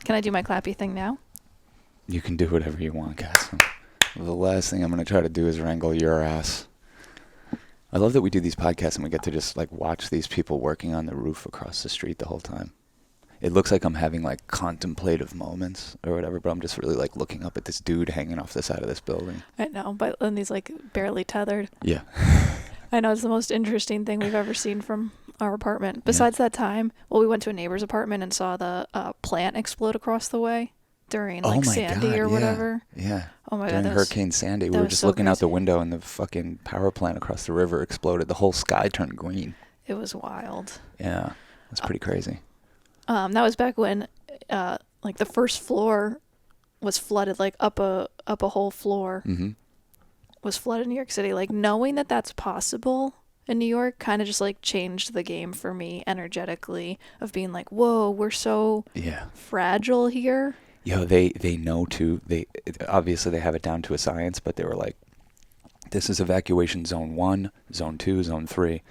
Can I do my clappy thing now? You can do whatever you want, Cassie. The last thing I'm going to try to do is wrangle your ass. I love that we do these podcasts and we get to just like watch these people working on the roof across the street the whole time. It looks like I'm having like contemplative moments or whatever, but I'm just really like looking up at this dude hanging off the side of this building. I know, but then he's like barely tethered. Yeah. I know, it's the most interesting thing we've ever seen from our apartment. Besides that time, we went to a neighbor's apartment and saw the plant explode across the way during like Sandy or whatever. Yeah. Oh my During God. Hurricane Sandy, we were just looking out the window and the fucking power plant across the river exploded. The whole sky turned green. It was wild. Yeah. That's pretty crazy. That was back when like the first floor was flooded, like up a whole floor was flooded in New York City. Like knowing that that's possible in New York kind of just like changed the game for me energetically of being like, whoa, we're so fragile here. Yo, they know too. Obviously they have it down to a science, but they were like, this is evacuation zone 1, zone 2, zone 3,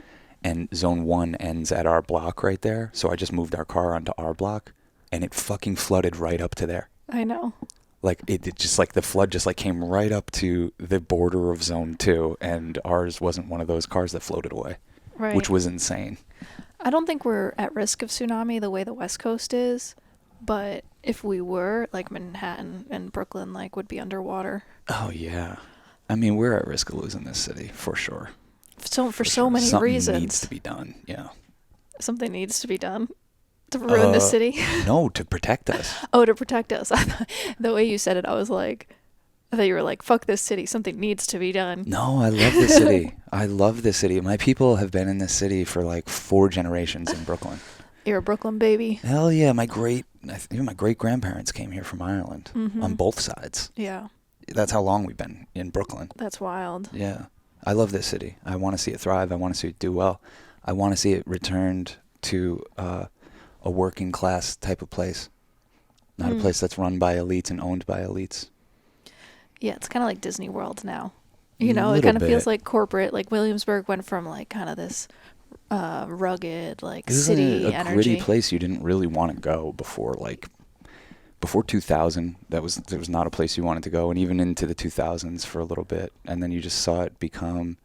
and zone 1 ends at our block right there. So I just moved our car onto our block, and it fucking flooded right up to there. I know. Like it just like the flood just like came right up to the border of zone 2, and ours wasn't one of those cars that floated away, right? Which was insane. I don't think we're at risk of tsunami the way the West Coast is, but if we were, like Manhattan and Brooklyn, like would be underwater. Oh yeah, I mean we're at risk of losing this city for sure. So for so many Something reasons. Something needs to be done. Yeah. Something needs to be done to ruin the city. No, to protect us. Oh, to protect us. The way you said it, I thought you were like, fuck this city. Something needs to be done. No, I love this city. I love this city. My people have been in this city for like 4 generations in Brooklyn. You're a Brooklyn baby. Hell yeah. My great grandparents came here from Ireland on both sides. Yeah. That's how long we've been in Brooklyn. That's wild. Yeah. I love this city. I want to see it thrive. I want to see it do well. I want to see it returned to a working class type of place. Not a place that's run by elites and owned by elites. Yeah, it's kind of like Disney World now. You know, it kind of feels like corporate. Like Williamsburg went from like kind of this rugged like city a energy. Gritty place you didn't really want to go before 2000. There was not a place you wanted to go, and even into the 2000s for a little bit, and then you just saw it become,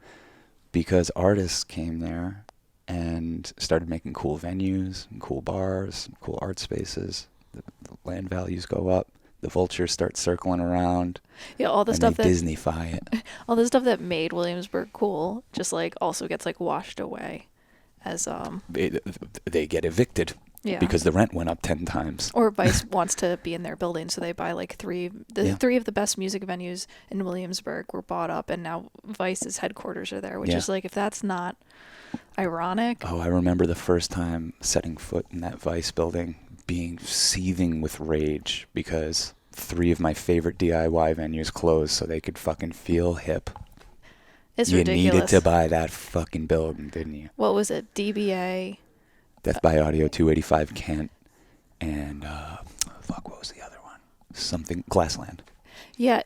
because artists came there and started making cool venues and cool bars and cool art spaces. The land values go up. The vultures start circling around. Yeah, all the stuff that Disneyfy it. All the stuff that made Williamsburg cool just like also gets like washed away as they get evicted. Yeah. Because the rent went up 10 times. Or Vice wants to be in their building, so they buy like three of the best music venues in Williamsburg were bought up, and now Vice's headquarters are there, which is like, if that's not ironic. Oh, I remember the first time setting foot in that Vice building, being seething with rage because 3 of my favorite DIY venues closed so they could fucking feel hip. It's ridiculous. You needed to buy that fucking building, didn't you? What was it? DBA? Death by Audio, 285 Kent, and what was the other one? Something Glassland. Yeah,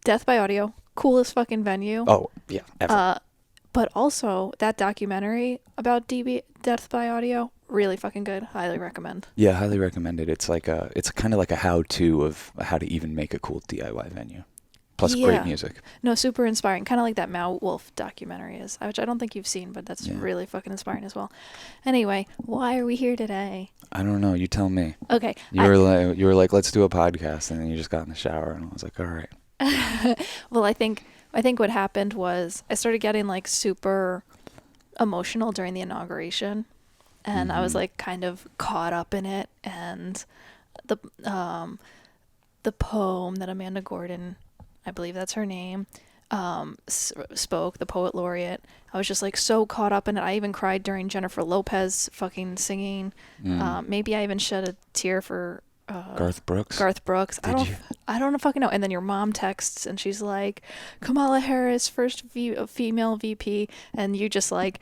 Death by Audio, coolest fucking venue. Oh yeah, ever. But also that documentary about Death by Audio, really fucking good. Highly recommend. Yeah, highly recommended. It's kind of like a how-to of how to even make a cool DIY venue. Plus great music. No, super inspiring. Kind of like that Mao Wolf documentary is, which I don't think you've seen, but that's really fucking inspiring as well. Anyway, why are we here today? I don't know. You tell me. Okay. You were like, let's do a podcast, and then you just got in the shower, and I was like, all right. Well, I think what happened was I started getting like super emotional during the inauguration, and I was like kind of caught up in it, and the poem that Amanda Gordon, I believe that's her name, spoke, the poet laureate. I was just like so caught up in it. I even cried during Jennifer Lopez fucking singing. Maybe I even shed a tear for Garth Brooks. I don't fucking know. And then your mom texts and she's like, Kamala Harris, first female VP, and you just like,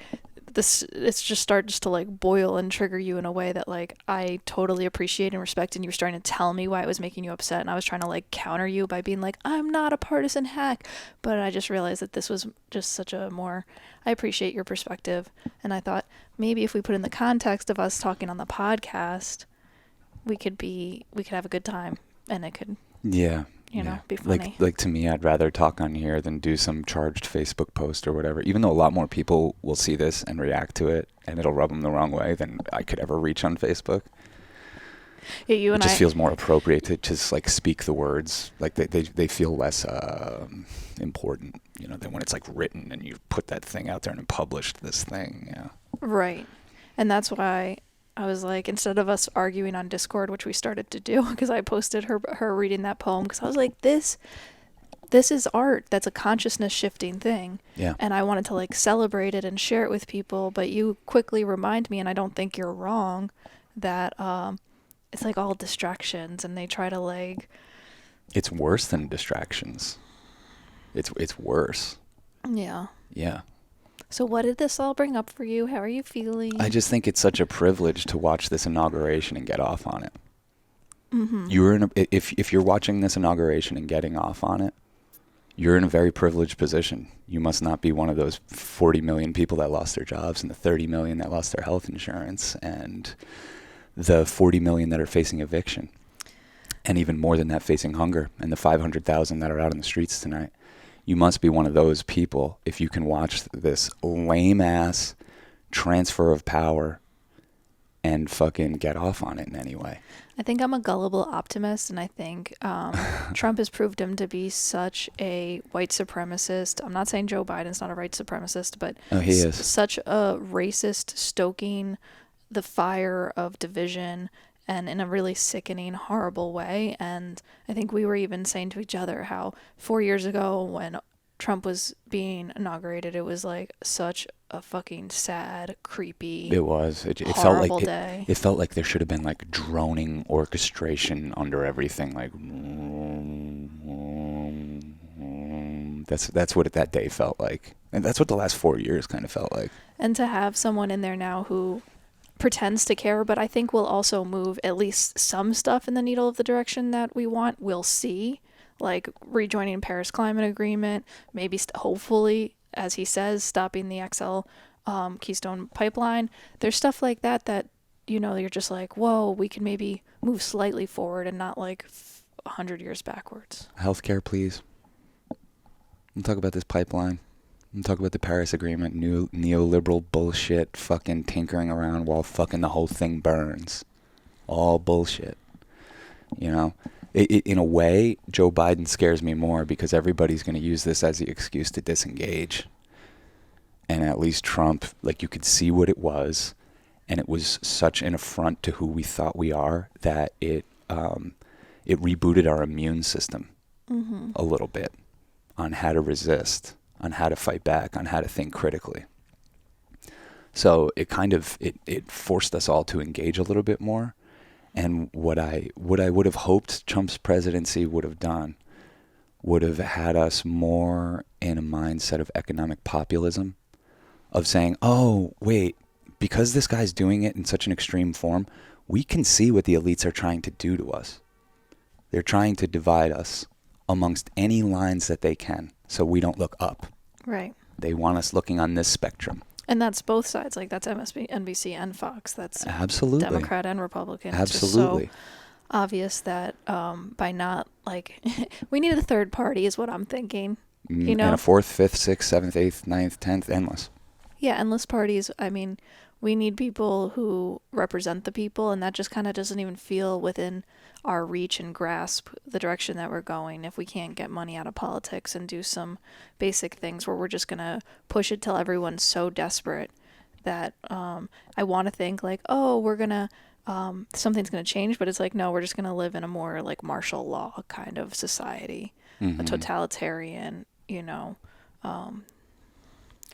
it's just starts to like boil and trigger you in a way that like I totally appreciate and respect, and you were starting to tell me why it was making you upset, and I was trying to like counter you by being like, I'm not a partisan hack, but I just realized that this was just such a more, I appreciate your perspective, and I thought maybe if we put in the context of us talking on the podcast, we could have a good time, and it could, Yeah. you know, Yeah. be funny. Like to me, I'd rather talk on here than do some charged Facebook post or whatever. Even though a lot more people will see this and react to it, and it'll rub them the wrong way than I could ever reach on Facebook. Yeah, you It and just I. feels more appropriate to just like speak the words. Like they feel less important, you know, than when it's like written and you put that thing out there and published this thing. Yeah. Right. And that's why I was like, instead of us arguing on Discord, which we started to do, because I posted her reading that poem, because I was like, this is art. That's a consciousness shifting thing. Yeah. And I wanted to like celebrate it and share it with people, but you quickly remind me, and I don't think you're wrong, that it's like all distractions, and they try to like. It's worse than distractions. It's worse. Yeah. Yeah. So what did this all bring up for you? How are you feeling? I just think it's such a privilege to watch this inauguration and get off on it. Mm-hmm. You're in if you're watching this inauguration and getting off on it, you're in a very privileged position. You must not be one of those 40 million people that lost their jobs and the 30 million that lost their health insurance and the 40 million that are facing eviction. And even more than that facing hunger, and the 500,000 that are out in the streets tonight. You must be one of those people if you can watch this lame-ass transfer of power and fucking get off on it in any way. I think I'm a gullible optimist, and I think Trump has proved him to be such a white supremacist. I'm not saying Joe Biden's not a white supremacist, but He is. Such a racist, stoking the fire of division, and in a really sickening, horrible way. And I think we were even saying to each other how 4 years ago when Trump was being inaugurated, it was like such a fucking sad, creepy, It was. It felt horrible like day. it felt like there should have been like droning orchestration under everything. Like that's what that day felt like, and that's what the last 4 years kind of felt like. And to have someone in there now who pretends to care, but I think will also move at least some stuff in the needle of the direction that we want. We'll see, like rejoining Paris Climate Agreement, maybe hopefully, as he says, stopping the XL Keystone Pipeline. There's stuff like that, you know, you're just like, whoa, we can maybe move slightly forward and not like 100 years backwards. Healthcare, please. We'll talk about this pipeline. We'll talk about the Paris Agreement, new neoliberal bullshit, fucking tinkering around while fucking the whole thing burns. All bullshit. You know? In a way, Joe Biden scares me more because everybody's going to use this as the excuse to disengage. And at least Trump, like, you could see what it was, and it was such an affront to who we thought we are that it rebooted our immune system a little bit on how to resist, on how to fight back, on how to think critically. So it kind of it forced us all to engage a little bit more. And what I would have hoped Trump's presidency would have done would have had us more in a mindset of economic populism, of saying, oh, wait, because this guy's doing it in such an extreme form, we can see what the elites are trying to do to us. They're trying to divide us amongst any lines that they can so we don't look up. Right. They want us looking on this spectrum. And that's both sides. Like, that's NBC and Fox. That's Absolutely. Democrat and Republican. Absolutely. It's just so obvious that by not, like, we need a third party is what I'm thinking. You know? And a fourth, fifth, sixth, seventh, eighth, ninth, 10th, endless. Yeah, endless parties. I mean, we need people who represent the people, and that just kind of doesn't even feel within our reach and grasp the direction that we're going if we can't get money out of politics and do some basic things where we're just going to push it till everyone's so desperate that I want to think like, oh, we're going to, something's going to change, but it's like, no, we're just going to live in a more like martial law kind of society, a totalitarian, you know,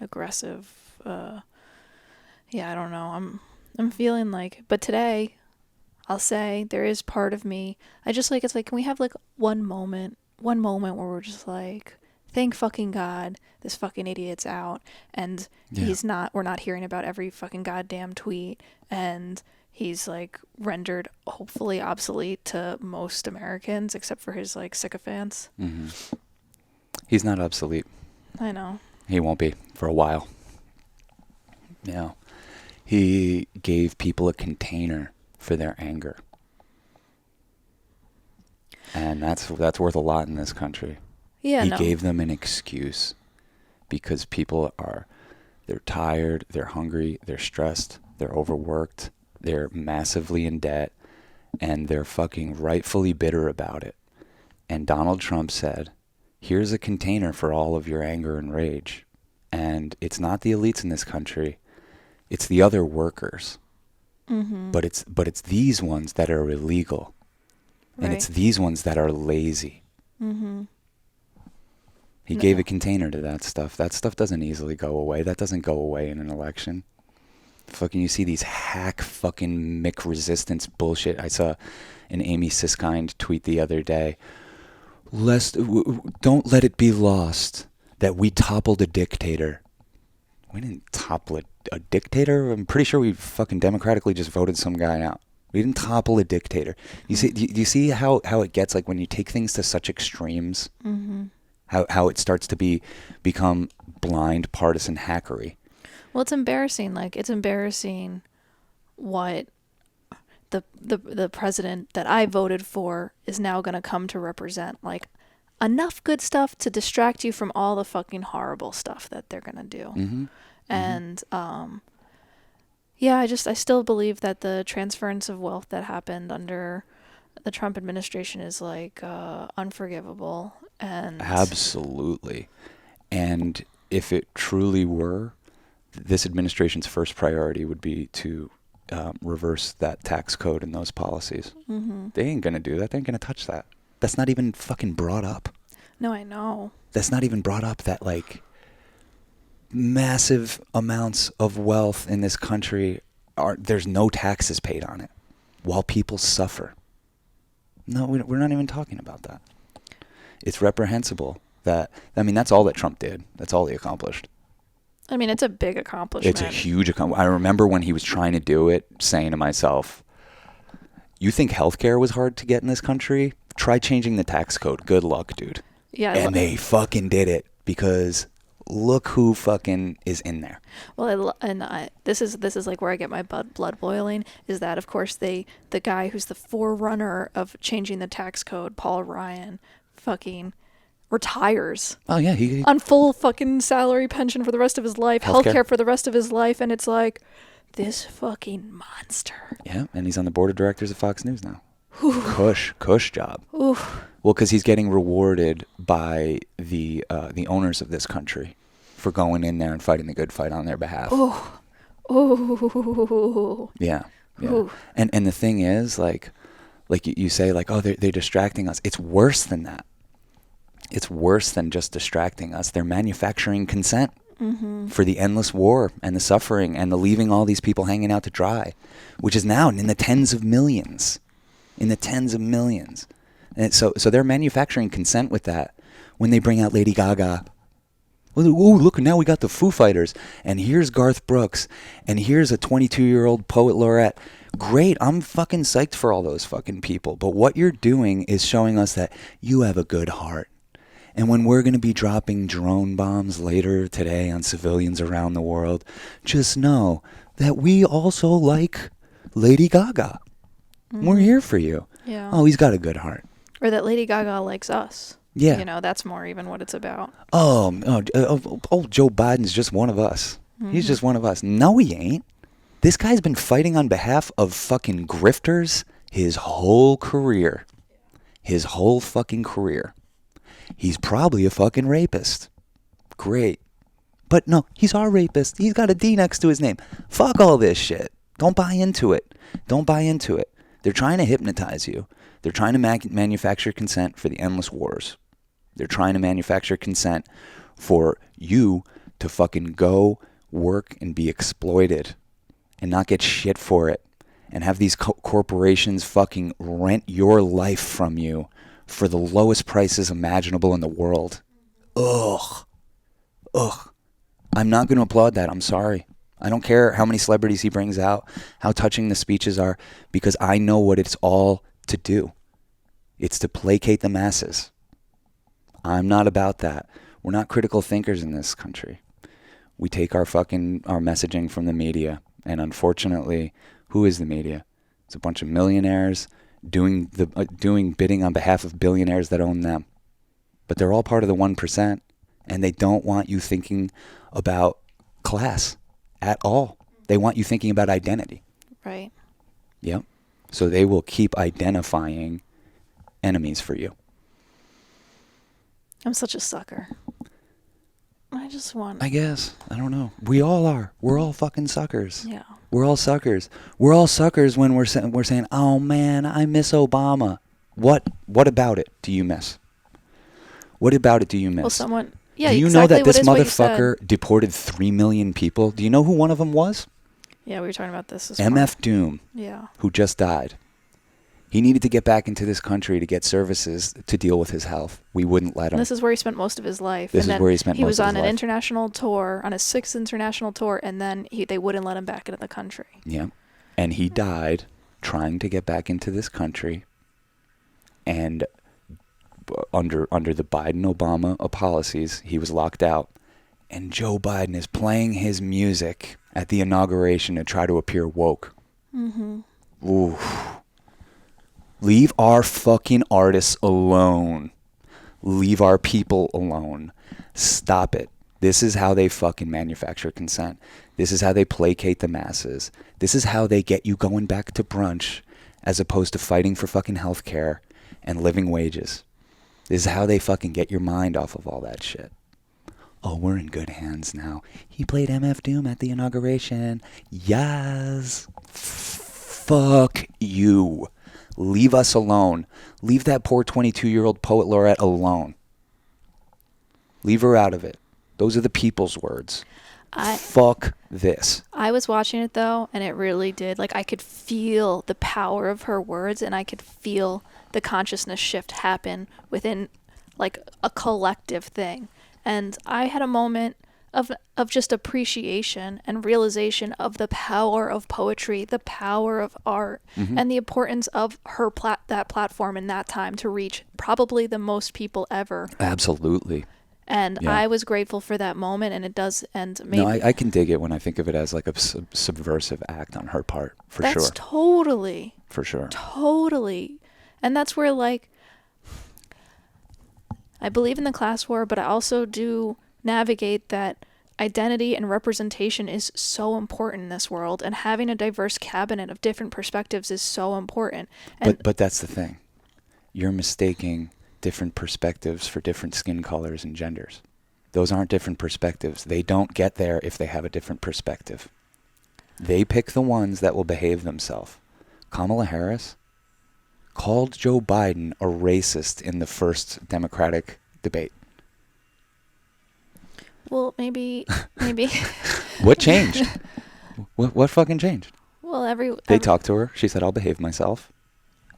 aggressive, yeah, I don't know. I'm feeling like, but today I'll say there is part of me. I just like, it's like, can we have like one moment where we're just like, thank fucking God, this fucking idiot's out. And we're not hearing about every fucking goddamn tweet. And he's like rendered hopefully obsolete to most Americans, except for his like sycophants. He's not obsolete. I know. He won't be for a while. Yeah. He gave people a container for their anger. And that's worth a lot in this country. Yeah, He no. gave them an excuse because they're tired, they're hungry, they're stressed, they're overworked, they're massively in debt, and they're fucking rightfully bitter about it. And Donald Trump said, here's a container for all of your anger and rage. And it's not the elites in this country, it's the other workers. Mm-hmm. But it's these ones that are illegal. And it's these ones that are lazy. Mm-hmm. He gave a container to that stuff. That stuff doesn't easily go away. That doesn't go away in an election. Fucking, you see these hack fucking Mick resistance bullshit. I saw an Amy Siskind tweet the other day. Don't let it be lost that we toppled a dictator. We didn't topple a dictator. I'm pretty sure we fucking democratically just voted some guy out. We didn't topple a dictator. You see? Do you see how it gets, like, when you take things to such extremes? Mm-hmm. How it starts to become blind partisan hackery. Well, it's embarrassing. Like, it's embarrassing what the president that I voted for is now going to come to represent. Like, enough good stuff to distract you from all the fucking horrible stuff that they're going to do. Mm-hmm. And yeah, I still believe that the transference of wealth that happened under the Trump administration is like unforgivable. And Absolutely. And if it truly were, this administration's first priority would be to reverse that tax code and those policies. Mm-hmm. They ain't going to do that. They ain't going to touch that. That's not even fucking brought up. No, I know. That's not even brought up, that, like, massive amounts of wealth in this country there's no taxes paid on it while people suffer. No, we're not even talking about that. It's reprehensible that's all that Trump did. That's all he accomplished. I mean, it's a big accomplishment. It's a huge accomplishment. I remember when he was trying to do it, saying to myself, you think healthcare was hard to get in this country? Try changing the tax code. Good luck, dude. Yeah. And they fucking did it, because look who fucking is in there. Well, this is like where I get my blood boiling, is that, of course, the guy who's the forerunner of changing the tax code, Paul Ryan, fucking retires. Oh yeah, he on full fucking salary pension for the rest of his life, healthcare for the rest of his life, and it's like, this fucking monster. Yeah, and he's on the board of directors of Fox News now. Oof. Cush job. Oof. Well, because he's getting rewarded by the owners of this country for going in there and fighting the good fight on their behalf. Oh. Oh. Yeah. Ooh. And the thing is, like you say, like, oh, they're distracting us. It's worse than that. It's worse than just distracting us. They're manufacturing consent for the endless war and the suffering and the leaving all these people hanging out to dry, which is now in the tens of millions. And so they're manufacturing consent with that when they bring out Lady Gaga. Oh, look, now we got the Foo Fighters, and here's Garth Brooks, and here's a 22-year-old poet laureate. Great, I'm fucking psyched for all those fucking people. But what you're doing is showing us that you have a good heart. And when we're going to be dropping drone bombs later today on civilians around the world, just know that we also like Lady Gaga. We're here for you. Yeah. Oh, he's got a good heart. Or that Lady Gaga likes us. Yeah. You know, that's more even what it's about. Oh, Joe Biden's just one of us. He's just one of us. No, he ain't. This guy's been fighting on behalf of fucking grifters his whole career. His whole fucking career. He's probably a fucking rapist. Great. But no, he's our rapist. He's got a D next to his name. Fuck all this shit. Don't buy into it. Don't buy into it. They're trying to hypnotize you. They're trying to manufacture consent for the endless wars. They're trying to manufacture consent for you to fucking go work and be exploited and not get shit for it, and have these corporations fucking rent your life from you for the lowest prices imaginable in the world. Ugh. I'm not going to applaud that. I'm sorry. I don't care how many celebrities he brings out, how touching the speeches are, because I know what it's all to do. It's to placate the masses. I'm not about that. We're not critical thinkers in this country. We take our messaging from the media. And unfortunately, who is the media? It's a bunch of millionaires doing bidding on behalf of billionaires that own them. But they're all part of the 1%, and they don't want you thinking about class at all. They want you thinking about identity. Right. Yep. So they will keep identifying enemies for you. I'm such a sucker. I guess. I don't know. We all are. We're all fucking suckers. Yeah. We're all suckers. We're all suckers when we're saying, "Oh man, I miss Obama." What about it do you miss? What about it do you miss? Well, someone. Yeah. Do you exactly know that this what you said. motherfucker deported 3 million people? Do you know who one of them was? Yeah, we were talking about this. MF Doom. Yeah. Who just died. He needed to get back into this country to get services to deal with his health. We wouldn't let him. And this is where he spent most of his life. This is where he spent most of his life. He was on an international tour, on his 6th international tour, and then they wouldn't let him back into the country. Yeah. And he died trying to get back into this country. And under the Biden-Obama policies, he was locked out. And Joe Biden is playing his music at the inauguration to try to appear woke. Mm-hmm. Ooh. Leave our fucking artists alone. Leave our people alone. Stop it. This is how they fucking manufacture consent. This is how they placate the masses. This is how they get you going back to brunch as opposed to fighting for fucking healthcare and living wages. This is how they fucking get your mind off of all that shit. Oh, we're in good hands now. He played MF Doom at the inauguration. Yes. Fuck you. Leave us alone. Leave that poor 22-year-old poet laureate alone. Leave her out of it. Those are the people's words. Fuck this. I was watching it, though, and it really did. Like, I could feel the power of her words, and I could feel the consciousness shift happen within, like, a collective thing. And I had a moment of just appreciation and realization of the power of poetry, the power of art, and the importance of that platform in that time to reach probably the most people ever. Absolutely. And yeah. I was grateful for that moment, and it does. And maybe no, I can dig it when I think of it as like a subversive act on her part, for sure. That's totally. For sure. Totally. And that's where, like, I believe in the class war, but I also do navigate that identity and representation is so important in this world, and having a diverse cabinet of different perspectives is so important. And but that's the thing. You're mistaking different perspectives for different skin colors and genders. Those aren't different perspectives. They don't get there if they have a different perspective. They pick the ones that will behave themselves. Kamala Harris called Joe Biden a racist in the first Democratic debate. Well, maybe. What changed? What fucking changed? Well, they talked to her. She said, "I'll behave myself,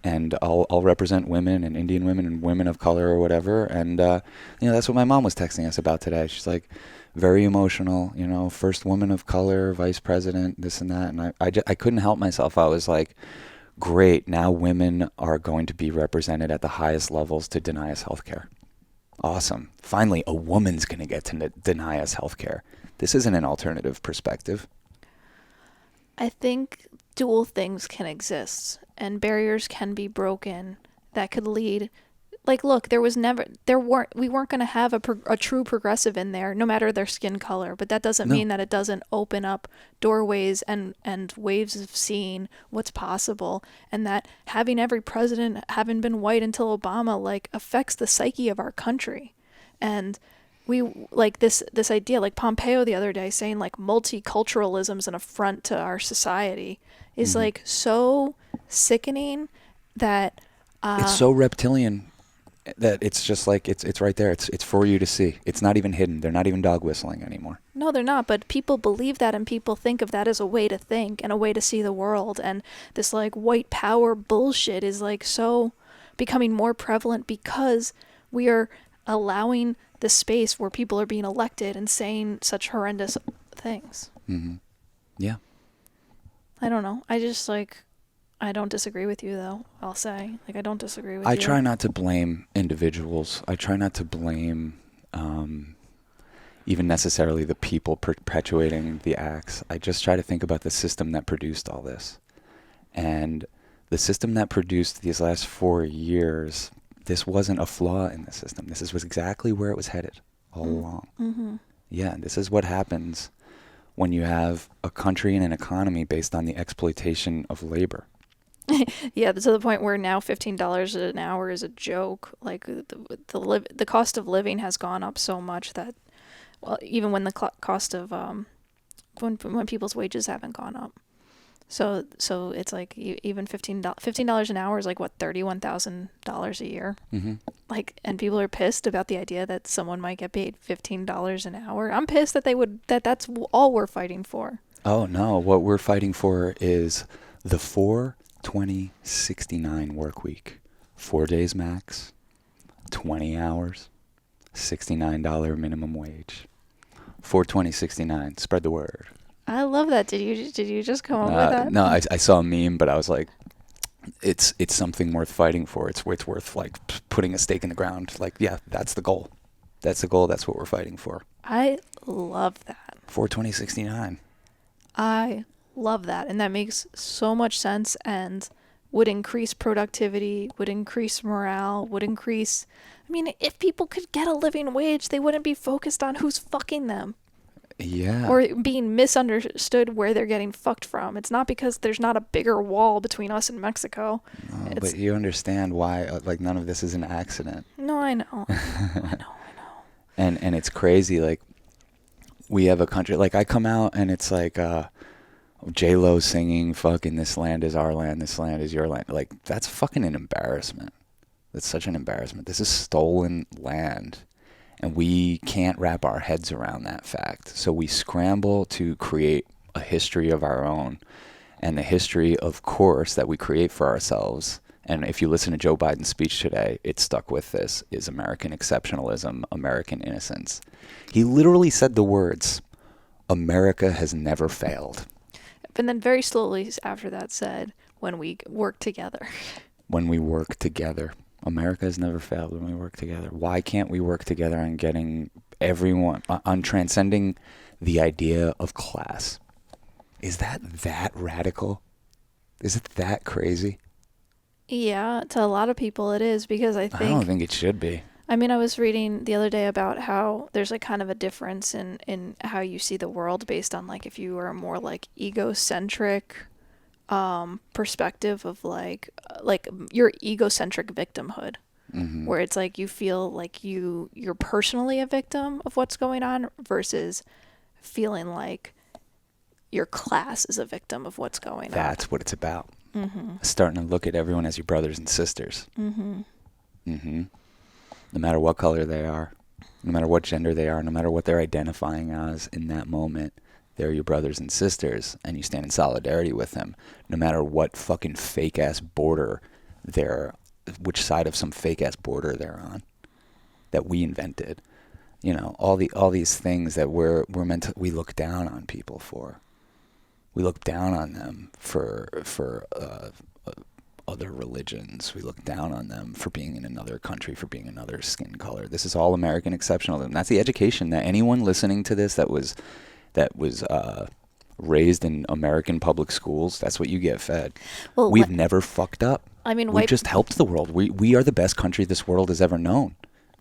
and I'll represent women and Indian women and women of color or whatever." And that's what my mom was texting us about today. She's like, very emotional. First woman of color, vice president, this and that. And I couldn't help myself. I was like, great. Now women are going to be represented at the highest levels to deny us healthcare. Awesome. Finally, a woman's going to get to deny us healthcare. This isn't an alternative perspective. I think dual things can exist, and barriers can be broken that could lead. Like, look, we weren't going to have a true progressive in there, no matter their skin color. But that doesn't mean that it doesn't open up doorways and waves of seeing what's possible, and that having every president having been white until Obama, like, affects the psyche of our country. And we, like, this idea, like Pompeo the other day saying, like, multiculturalism is an affront to our society is like so sickening that it's so reptilian that it's just like it's right there. It's for you to see. It's not even hidden. They're not even dog whistling anymore. No, they're not. But people believe that, and people think of that as a way to think and a way to see the world. And this, like, white power bullshit is, like, so becoming more prevalent because we are allowing the space where people are being elected and saying such horrendous things. Mm-hmm. Yeah. I don't know. I just, like, I don't disagree with you, though. I'll say, like, I don't disagree with you. I try not to blame individuals. I try not to blame even necessarily the people perpetuating the acts. I just try to think about the system that produced all this. And The system that produced these last 4 years, this wasn't a flaw in the system. Was exactly where it was headed all along. Mm-hmm. Yeah, this is what happens when you have a country and an economy based on the exploitation of labor. Yeah, to the point where now $15 an hour is a joke. Like the cost of living has gone up so much that, well, even when the cost of when people's wages haven't gone up. So it's like even $15 an hour is like what, $31,000 a year. Mm-hmm. Like, and people are pissed about the idea that someone might get paid $15 an hour. I'm pissed that that's all we're fighting for. Oh no, what we're fighting for is the 4/20/69 work week. 4 days max, 20 hours, $69 minimum wage. 4/20/69. Spread the word. I love that. Did you just come up with that? No, I saw a meme, but I was like, it's something worth fighting for. It's worth like putting a stake in the ground. Like, yeah, that's the goal. That's the goal. That's what we're fighting for. I love that. 4/20/69. I love that, and that makes so much sense and would increase productivity, would increase morale, would increase. I mean, if people could get a living wage, they wouldn't be focused on who's fucking them. Yeah. Or being misunderstood where they're getting fucked from. It's not because there's not a bigger wall between us and Mexico. No, but you understand why, like, none of this is an accident. No, I know. I know. And it's crazy, like, we have a country, like, I come out and it's like, J-Lo singing, fucking, this land is our land, this land is your land. Like, that's fucking an embarrassment. That's such an embarrassment. This is stolen land. And we can't wrap our heads around that fact. So we scramble to create a history of our own. And the history, of course, that we create for ourselves, and if you listen to Joe Biden's speech today, it stuck with this, is American exceptionalism, American innocence. He literally said the words, America has never failed. But then very slowly after that said, when we work together. When we work together. America has never failed when we work together. Why can't we work together on getting everyone, on transcending the idea of class? Is that radical? Is it that crazy? Yeah, to a lot of people it is, because I don't think it should be. I mean, I was reading the other day about how there's like kind of a difference in how you see the world based on like if you are a more like egocentric perspective of like your egocentric victimhood, where it's like you feel like you're personally a victim of what's going on versus feeling like your class is a victim of what's going on. That's what it's about. Starting to look at everyone as your brothers and sisters. No matter what color they are, no matter what gender they are, no matter what they're identifying as in that moment, they're your brothers and sisters, and you stand in solidarity with them, no matter what fucking fake-ass border which side of some fake-ass border they're on, that we invented. You know, all these things that we're meant to, we look down on people for. We look down on them for other religions. We look down on them for being in another country, for being another skin color. This is all American exceptionalism. That's the education that anyone listening to this that was raised in American public schools, that's what you get fed. Well, we've never fucked up. I mean, we just helped the world. We are the best country this world has ever known.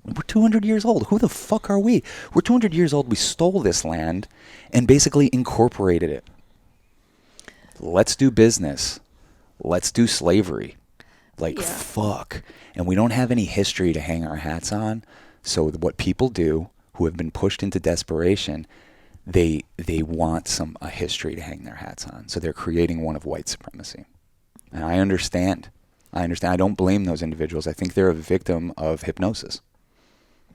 We're 200 years old. Who the fuck are we? We're 200 years old. We stole this land and basically incorporated it. Let's do business. Let's do slavery. Fuck. And we don't have any history to hang our hats on. So what people do, who have been pushed into desperation, they want a history to hang their hats on. So they're creating one of white supremacy. And I understand. I don't blame those individuals. I think they're a victim of hypnosis.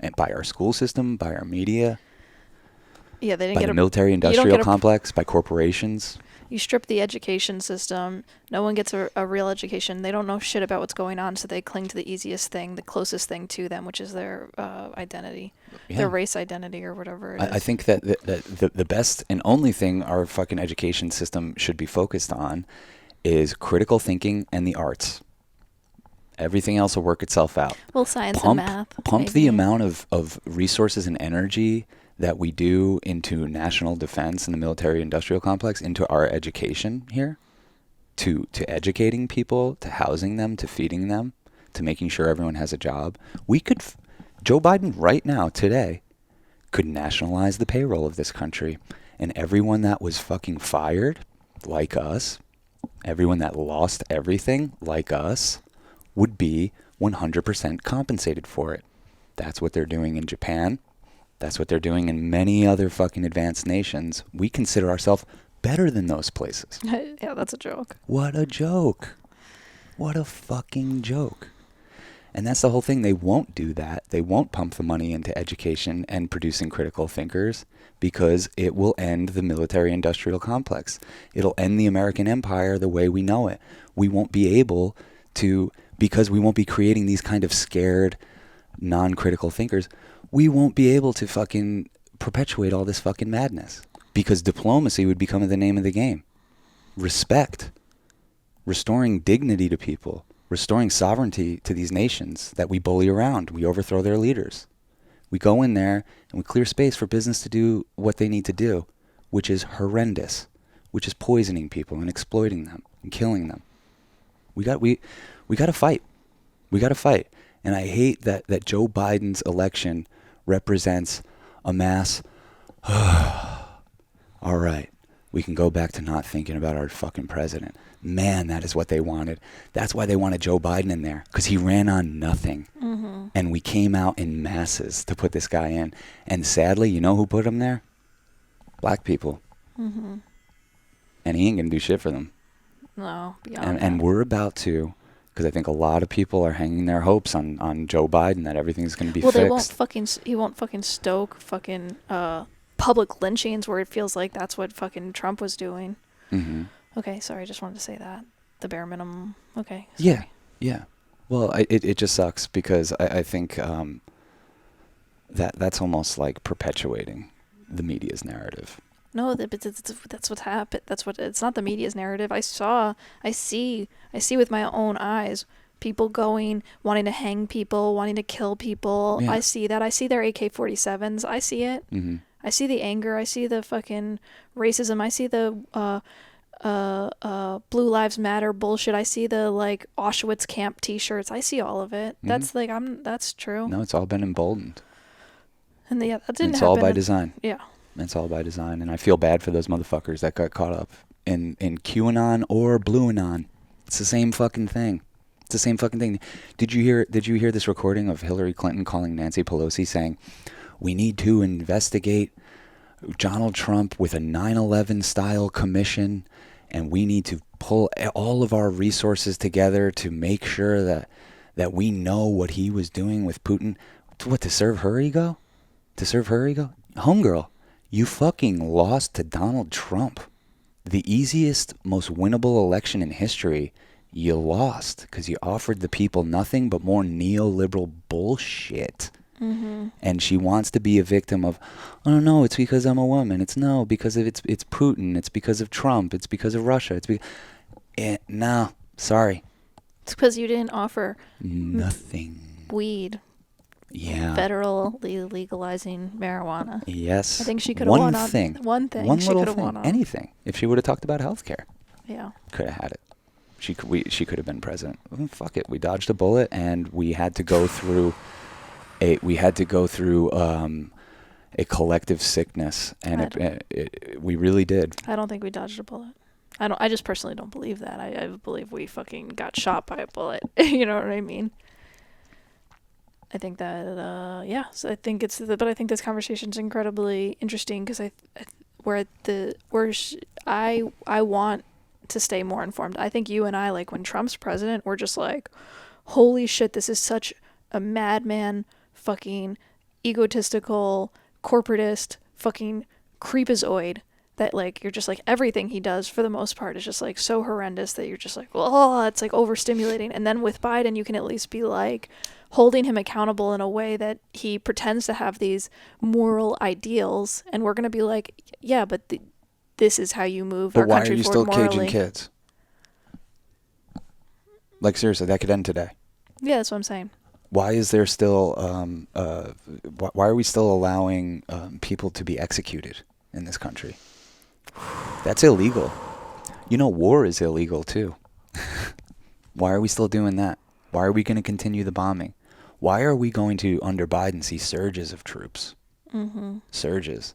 And by our school system, by our media, they didn't by get the military-industrial complex, by corporations. You strip the education system. No one gets a real education. They don't know shit about what's going on, so they cling to the easiest thing, the closest thing to them, which is their identity, their race identity or whatever it is. I think that the best and only thing our fucking education system should be focused on is critical thinking and the arts. Everything else will work itself out. Well, science and math. Pump the amount of resources and energy that we do into national defense and the military-industrial complex into our education here. to educating people, to housing them, to feeding them, to making sure everyone has a job. Joe Biden right now, today, could nationalize the payroll of this country, and everyone that was fucking fired, like us, everyone that lost everything, like us, would be 100% compensated for it. That's what they're doing in Japan. That's what they're doing in many other fucking advanced nations. We consider ourselves better than those places. Yeah, that's a joke. What a joke. What a fucking joke. And that's the whole thing. They won't do that. They won't pump the money into education and producing critical thinkers because it will end the military-industrial complex. It'll end the American empire the way we know it. We won't be able to, because we won't be creating these kind of scared, non-critical thinkers, we won't be able to fucking perpetuate all this fucking madness. Because diplomacy would become the name of the game. Respect. Restoring dignity to people. Restoring sovereignty to these nations that we bully around. We overthrow their leaders. We go in there and we clear space for business to do what they need to do, which is horrendous, which is poisoning people and exploiting them and killing them. We got to fight. We got to fight. And I hate that Joe Biden's election represents a mass, all right, we can go back to not thinking about our fucking president. Man, that is what they wanted. That's why they wanted Joe Biden in there, because he ran on nothing. Mm-hmm. And we came out in masses to put this guy in. And sadly, you know who put him there? Black people. Mm-hmm. And he ain't going to do shit for them. No, beyond and we're about to, because I think a lot of people are hanging their hopes on Joe Biden, that everything's going to be fixed. He won't fucking stoke fucking public lynchings where it feels like that's what fucking Trump was doing. Mm-hmm. Okay, sorry, I just wanted to say that. The bare minimum. Okay. Sorry. Yeah. Well, it just sucks because I think that's almost like perpetuating the media's narrative. No, but that's what's happened. It's not the media's narrative. I see with my own eyes people wanting to hang people, wanting to kill people. Yeah. I see that. I see their AK-47s. I see it. Mm-hmm. I see the anger. I see the fucking racism. I see the Blue Lives Matter bullshit. I see the like Auschwitz camp T-shirts. I see all of it. Mm-hmm. That's true. No, it's all been emboldened. And that didn't happen. It's all by design. Yeah. It's all by design, and I feel bad for those motherfuckers that got caught up in QAnon or BlueAnon. It's the same fucking thing. It's the same fucking thing. Did you hear this recording of Hillary Clinton calling Nancy Pelosi saying, "We need to investigate Donald Trump with a 9/11 style commission, and we need to pull all of our resources together to make sure that we know what he was doing with Putin." What, to serve her ego? To serve her ego? Homegirl, you fucking lost to Donald Trump. The easiest, most winnable election in history, you lost because you offered the people nothing but more neoliberal bullshit. Mm-hmm. And she wants to be a victim of, oh no, it's because I'm a woman. It's no, because of it's Putin. It's because of Trump. It's because of Russia. No, sorry. It's because you didn't offer nothing. Weed. Yeah. Federally legalizing marijuana. Yes. I think she could have won on one thing. One little thing. Anything. If she would have talked about healthcare. Yeah. Could have had it. She could have been president. Fuck it. We dodged a bullet, and we had to go through a collective sickness, and we really did. I don't think we dodged a bullet. I just personally don't believe that. I believe we fucking got shot by a bullet. You know what I mean? I think that, yeah. So I think but I think this conversation's incredibly interesting because I want to stay more informed. I think you and I, like when Trump's president, we're just like, holy shit, this is such a madman, fucking egotistical, corporatist, fucking creepazoid that like, you're just like, everything he does for the most part is just like so horrendous that you're just like, oh, it's like overstimulating. And then with Biden, you can at least be like holding him accountable in a way that he pretends to have these moral ideals. And we're going to be like, yeah, but this is how you move our country forward morally. But why are you still caging kids? Like seriously, that could end today. Yeah, that's what I'm saying. Why is there still, why are we still allowing people to be executed in this country? That's illegal. You know, war is illegal too. Why are we still doing that? Why are we going to continue the bombing? Why are we going to, under Biden, see surges of troops? Mm-hmm. Surges.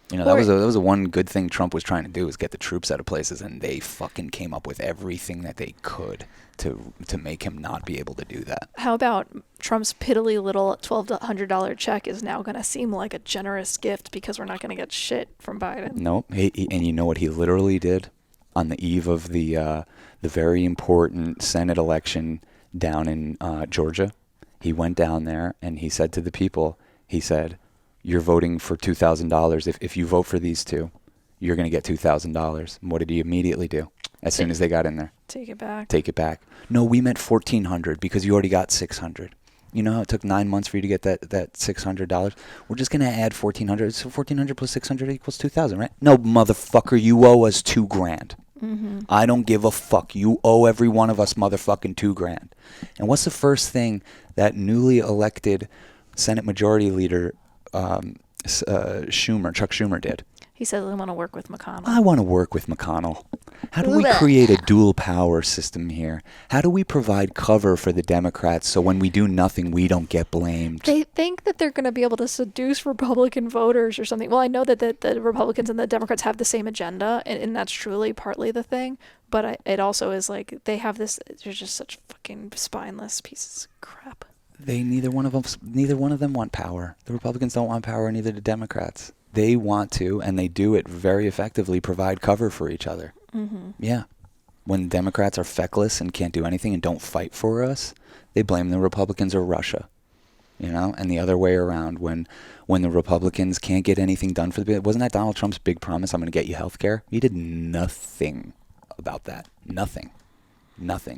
You know, Or that was the one good thing Trump was trying to do, was get the troops out of places, and they fucking came up with everything that they could to make him not be able to do that. how about Trump's piddly little $1,200 check is now going to seem like a generous gift because we're not going to get shit from Biden. Nope. And you know what he literally did on the eve of the very important Senate election down in Georgia? He went down there and he said to the people, he said, "You're voting for $2,000. If you vote for these two, you're going to get $2,000. And what did he immediately do as soon as they got in there? Take it back. Take it back. No, we meant $1,400 because you already got $600. You know how it took 9 months for you to get that $600? We're just going to add $1,400. So $1,400 plus $600 equals $2,000, right? No, motherfucker, you owe us $2,000. Mm-hmm. I don't give a fuck. You owe every one of us motherfucking $2,000. And what's the first thing that newly elected Senate Majority Leader Chuck Schumer did? He says I want to work with McConnell. I want to work with McConnell. How do we create a dual power system here? How do we provide cover for the Democrats so when we do nothing, we don't get blamed? They think that they're going to be able to seduce Republican voters or something. Well, I know that the Republicans and the Democrats have the same agenda, and that's truly partly the thing. But it also is like they have this. They're just such fucking spineless pieces of crap. Neither one of them want power. The Republicans don't want power, neither do Democrats. They want to, and they do it very effectively, provide cover for each other. Mm-hmm. Yeah. When Democrats are feckless and can't do anything and don't fight for us, they blame the Republicans or Russia. You know, and the other way around, when the Republicans can't get anything done for the... Wasn't that Donald Trump's big promise, I'm going to get you health care? He did nothing about that. Nothing.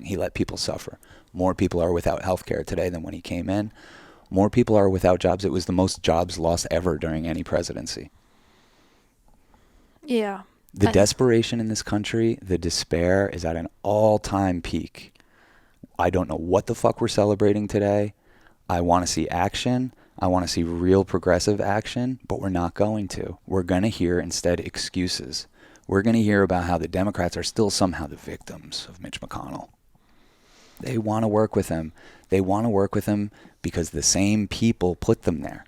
He let people suffer. More people are without health care today than when he came in. More people are without jobs. It was the most jobs lost ever during any presidency. Yeah. The desperation in this country, the despair is at an all-time peak. I don't know what the fuck we're celebrating today. I want to see action. I want to see real progressive action, but we're not going to. We're going to hear instead excuses. We're going to hear about how the Democrats are still somehow the victims of Mitch McConnell. They want to work with him. They want to work with him because the same people put them there.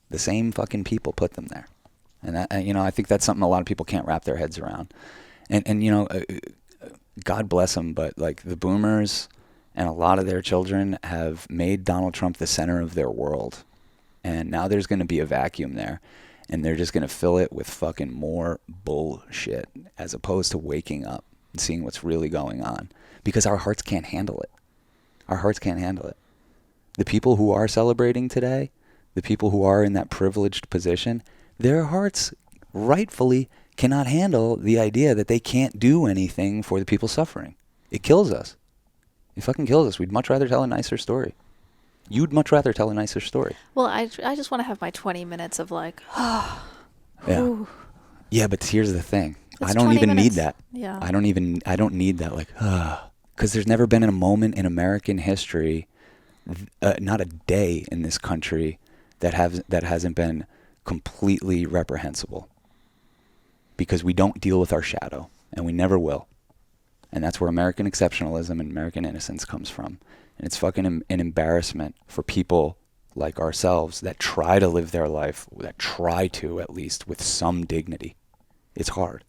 The same fucking people put them there. And I think that's something a lot of people can't wrap their heads around. And God bless them, but like the boomers and a lot of their children have made Donald Trump the center of their world. And now there's going to be a vacuum there. And they're just going to fill it with fucking more bullshit as opposed to waking up and seeing what's really going on. Because our hearts can't handle it. Our hearts can't handle it. The people who are celebrating today, the people who are in that privileged position, their hearts rightfully cannot handle the idea that they can't do anything for the people suffering. It kills us. It fucking kills us. We'd much rather tell a nicer story. You'd much rather tell a nicer story. Well, I just want to have my 20 minutes of like, yeah. Yeah, but here's the thing. It's I don't 20 even minutes. need that. Yeah. I don't need that like, because there's never been a moment in American history, not a day in this country that hasn't been completely reprehensible. Because we don't deal with our shadow, and we never will. And that's where American exceptionalism and American innocence comes from. And it's fucking an embarrassment for people like ourselves that try to live their life, that try to at least with some dignity. It's hard.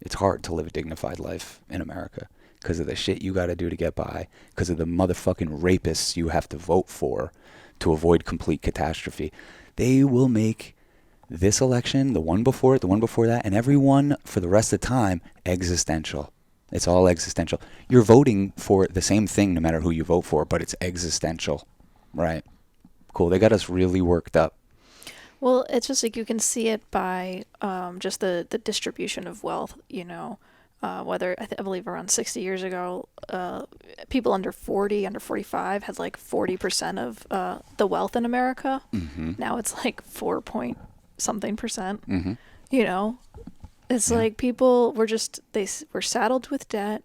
It's hard to live a dignified life in America because of the shit you got to do to get by, because of the motherfucking rapists you have to vote for to avoid complete catastrophe. They will make this election, the one before it, the one before that, and every one for the rest of the time existential. It's all existential. You're voting for the same thing no matter who you vote for, but it's existential. Right. Cool. They got us really worked up. Well, it's just like you can see it by just the distribution of wealth, whether I believe around 60 years ago, people under 40, under 45 had like 40% of the wealth in America. Mm-hmm. Now it's like 4 point something percent. Mm-hmm. It's like people were saddled with debt.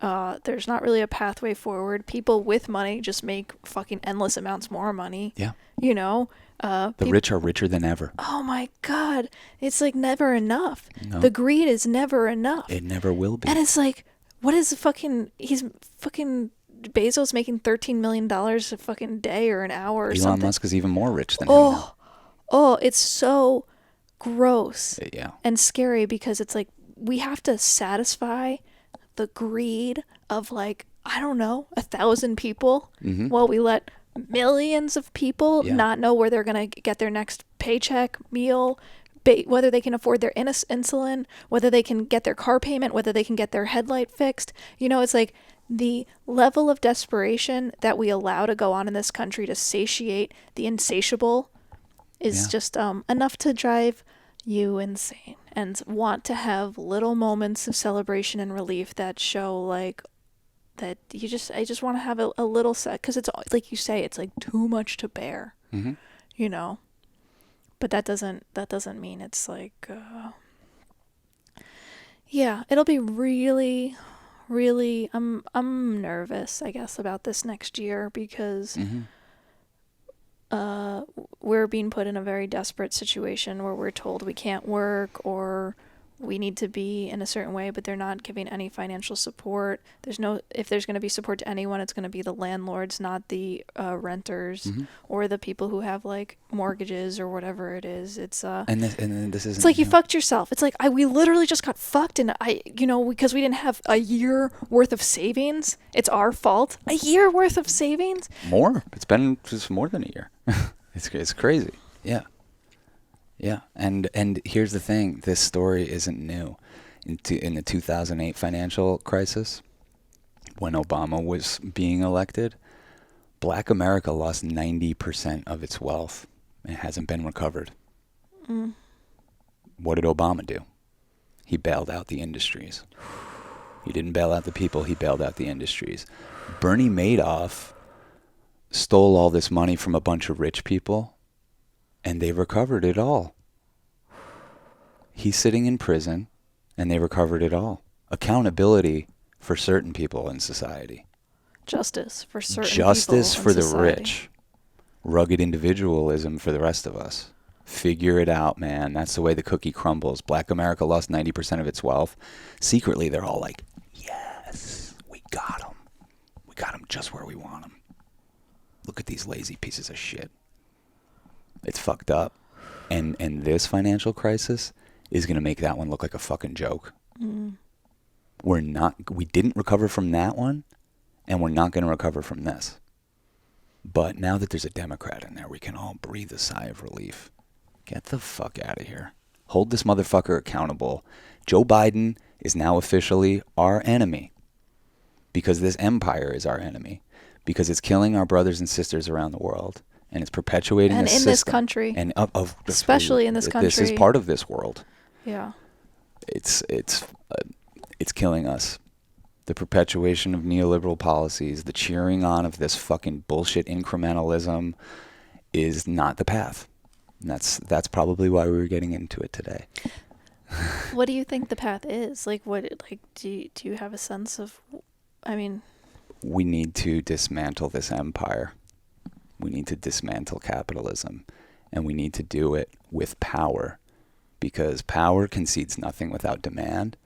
There's not really a pathway forward. People with money just make fucking endless amounts more money. Yeah. You know? The rich are richer than ever. Oh my God. It's like never enough. No. The greed is never enough. It never will be. And it's like, what is he's fucking Bezos making $13 million a fucking day or an hour or Elon something. Musk is even more rich than him now. Oh, it's so gross Yeah. and scary because it's like we have to satisfy the greed of like, I don't know, 1,000 people while we let millions of people not know where they're going to get their next paycheck, meal, whether they can afford their insulin, whether they can get their car payment, whether they can get their headlight fixed. You know, it's like the level of desperation that we allow to go on in this country to satiate the insatiable is just enough to drive you insane, and want to have little moments of celebration and relief that show like that I just want to have a little set, because it's like you say, it's like too much to bear, you know. But that doesn't mean it's like yeah, it'll be really, really, I'm nervous, I guess, about this next year because we're being put in a very desperate situation where we're told we can't work or we need to be in a certain way, but they're not giving any financial support. If there's going to be support to anyone, it's going to be the landlords, not the renters or the people who have like mortgages or whatever it is. It's and this isn't. It's like you fucked yourself. It's like we literally just got fucked, and because we didn't have a year worth of savings. It's our fault. A year worth of savings. More. It's been just more than a year. It's crazy. Yeah. Yeah, and here's the thing: this story isn't new. In the 2008 financial crisis, when Obama was being elected, Black America lost 90% of its wealth. It hasn't been recovered. What did Obama do? He bailed out the industries. He didn't bail out the people. He bailed out the industries. Bernie Madoff stole all this money from a bunch of rich people, and they recovered it all. He's sitting in prison, and they recovered it all. Accountability for certain people in society. Justice for certain Justice people for in the society. rich. Rugged individualism for the rest of us. Figure it out, man. That's the way the cookie crumbles. Black America lost 90% of its wealth. Secretly, they're all like, yes, we got them. We got them just where we want them. Look at these lazy pieces of shit. It's fucked up. And this financial crisis is going to make that one look like a fucking joke. We didn't recover from that one, and we're not going to recover from this. But now that there's a Democrat in there, we can all breathe a sigh of relief. Get the fuck out of here. Hold this motherfucker accountable. Joe Biden is now officially our enemy, because this empire is our enemy, because it's killing our brothers and sisters around the world, and it's perpetuating and this in system. this country, and especially in this country. This is part of this world. Yeah. It's killing us. The perpetuation of neoliberal policies, the cheering on of this fucking bullshit incrementalism is not the path. And that's probably why we were getting into it today. What do you think the path is? Like, do you have a sense of, I mean... We need to dismantle this empire. We need to dismantle capitalism. And we need to do it with power. Because power concedes nothing without demand.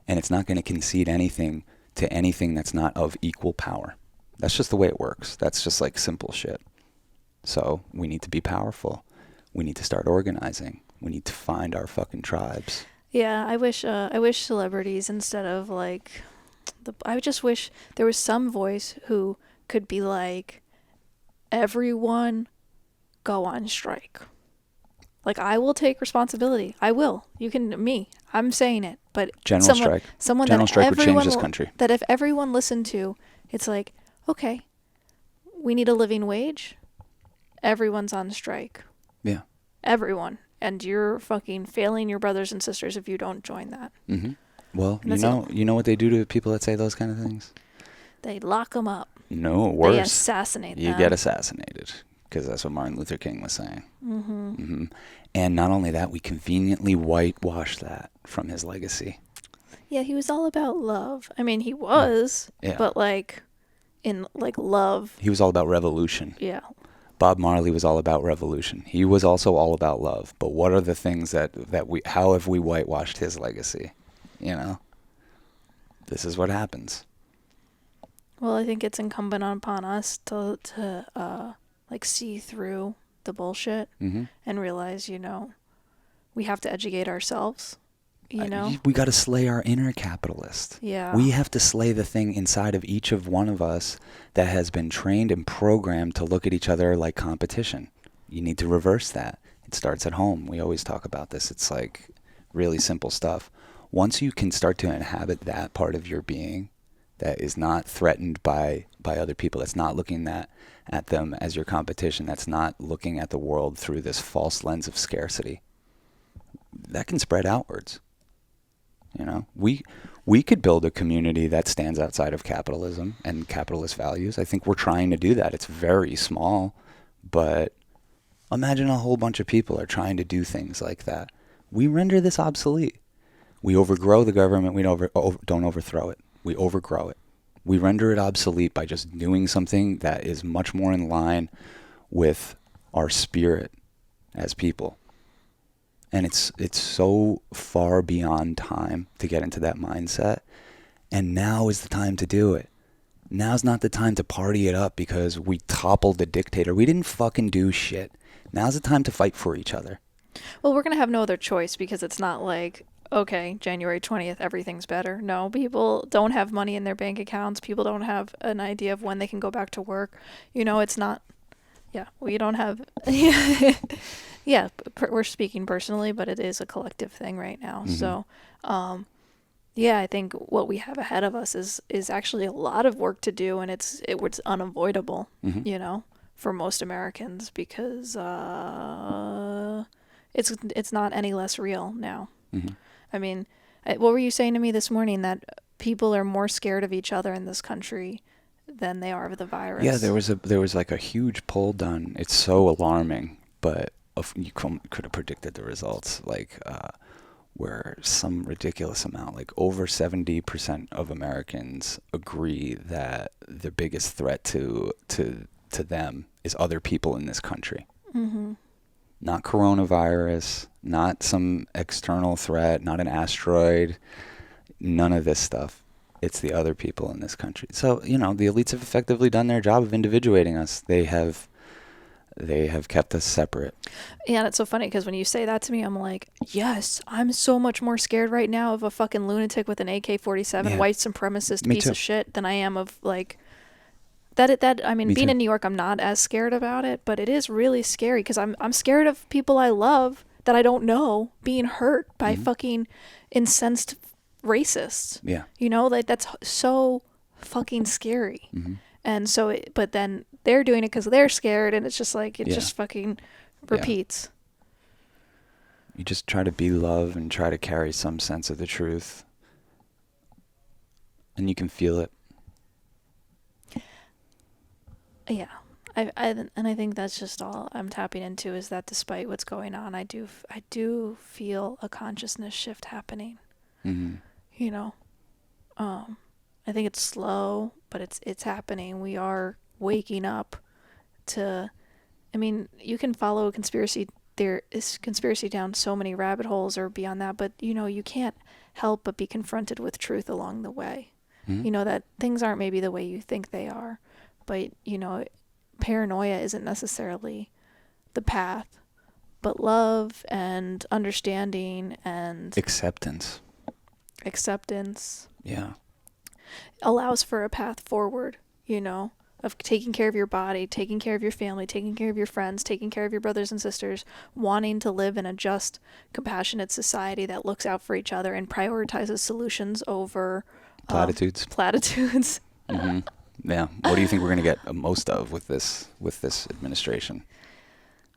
And it's not going to concede anything to anything that's not of equal power. That's just the way it works. That's just like simple shit. So we need to be powerful. We need to start organizing. We need to find our fucking tribes. Yeah, I wish celebrities, instead of like, I just wish there was some voice who could be like, everyone go on strike. Like, I will take responsibility. I will. I'm saying it. But General strike would change this country. That if everyone listened to, it's like, okay, we need a living wage. Everyone's on strike. Yeah. Everyone. And you're fucking failing your brothers and sisters if you don't join that. Mm-hmm. Well, you know what they do to people that say those kind of things? They lock them up. No, worse. They assassinate them. You get assassinated. Because that's what Martin Luther King was saying. Mm-hmm. And not only that, we conveniently whitewash that from his legacy. Yeah, he was all about love. I mean, he was, Yeah. but like in like love. He was all about revolution. Yeah. Bob Marley was all about revolution. He was also all about love. But what are the things how have we whitewashed his legacy? You know? This is what happens. Well, I think it's incumbent upon us to like see through the bullshit Mm-hmm. and realize, we have to educate ourselves, We got to slay our inner capitalist. Yeah. We have to slay the thing inside of each of one of us that has been trained and programmed to look at each other like competition. You need to reverse that. It starts at home. We always talk about this. It's like really simple stuff. Once you can start to inhabit that part of your being that is not threatened by other people, that's not looking at them as your competition, that's not looking at the world through this false lens of scarcity, that can spread outwards. We could build a community that stands outside of capitalism and capitalist values. I think we're trying to do that. It's very small, but imagine a whole bunch of people are trying to do things like that. We render this obsolete. We overgrow the government. We don't overthrow it. We overgrow it. We render it obsolete by just doing something that is much more in line with our spirit as people. And it's so far beyond time to get into that mindset. And now is the time to do it. Now's not the time to party it up because we toppled the dictator. We didn't fucking do shit. Now's the time to fight for each other. Well, we're going to have no other choice because it's not like, okay, January 20th, everything's better. No, people don't have money in their bank accounts. People don't have an idea of when they can go back to work. It's not, yeah, we don't have, yeah, we're speaking personally, but it is a collective thing right now. Mm-hmm. So, yeah, I think what we have ahead of us is actually a lot of work to do, and it's unavoidable, Mm-hmm. For most Americans because it's not any less real now. Mm-hmm. I mean, what were you saying to me this morning that people are more scared of each other in this country than they are of the virus? Yeah, there was like a huge poll done. It's so alarming, but you could have predicted the results. Where some ridiculous amount, like over 70% of Americans agree that the biggest threat to them is other people in this country. Mm-hmm. Not coronavirus, not some external threat, not an asteroid, none of this stuff. It's the other people in this country. So, the elites have effectively done their job of individuating us. They have kept us separate. Yeah, and it's so funny because when you say that to me, I'm like, yes, I'm so much more scared right now of a fucking lunatic with an AK-47, white supremacist piece of shit than I am of like I mean, being in New York, I'm not as scared about it, but it is really scary because I'm scared of people I love that I don't know being hurt by fucking incensed racists. Yeah. That's so fucking scary. Mm-hmm. And so, but then they're doing it because they're scared, and it's just like, it just fucking repeats. You just try to be love and try to carry some sense of the truth. And you can feel it. Yeah. I think that's just all I'm tapping into is that despite what's going on, I do feel a consciousness shift happening. Mm-hmm. I think it's slow, but it's happening. We are waking up to, I mean, you can follow conspiracy down so many rabbit holes or beyond that, but you can't help but be confronted with truth along the way. Mm-hmm. That things aren't maybe the way you think they are, but paranoia isn't necessarily the path, but love and understanding and acceptance yeah, allows for a path forward, of taking care of your body, taking care of your family, taking care of your friends, taking care of your brothers and sisters, wanting to live in a just, compassionate society that looks out for each other and prioritizes solutions over platitudes. Mm-hmm. Yeah. What do you think we're going to get most of with this administration?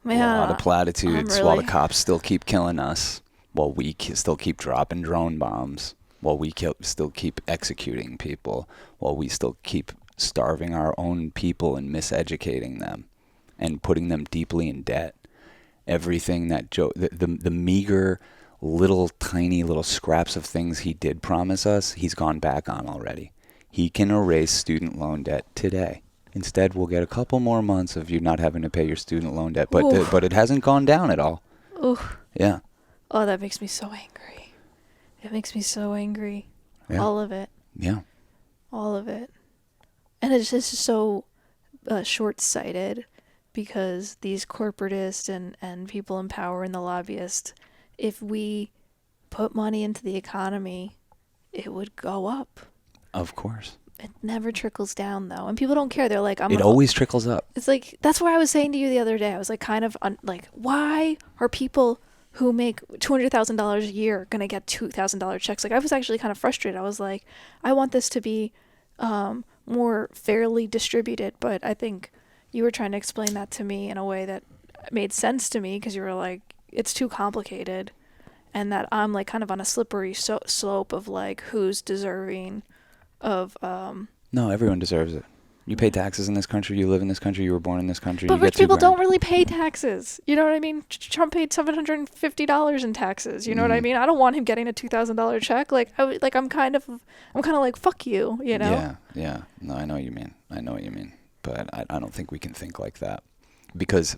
Man, a lot of platitudes while the cops still keep killing us, while we still keep dropping drone bombs, while we still keep executing people, while we still keep starving our own people and miseducating them and putting them deeply in debt. Everything that the meager little tiny little scraps of things he did promise us, he's gone back on already. He can erase student loan debt today. Instead, we'll get a couple more months of you not having to pay your student loan debt, but it hasn't gone down at all. Ooh. Yeah. Oh, that makes me so angry. It makes me so angry. Yeah. All of it. Yeah. All of it. And it's just so short-sighted because these corporatists and people in power and the lobbyists, if we put money into the economy, it would go up. Of course. It never trickles down, though. And people don't care. They're like, it always trickles up. It's like, that's what I was saying to you the other day. I was like, kind of, like, why are people who make $200,000 a year going to get $2,000 checks? Like, I was actually kind of frustrated. I was like, I want this to be more fairly distributed. But I think you were trying to explain that to me in a way that made sense to me because you were like, it's too complicated. And that I'm, like, kind of on a slippery slope of, like, who's deserving of No, everyone deserves it. You pay taxes in this country, you live in this country, you were born in this country. But you rich get people $2,000. don't really pay taxes. You know what I mean? Trump paid $750 in taxes. You know what I mean? I don't want him getting a $2,000 check. Like I'm kind of like, fuck you, you know? Yeah. No, I know what you mean. But I don't think we can think like that. Because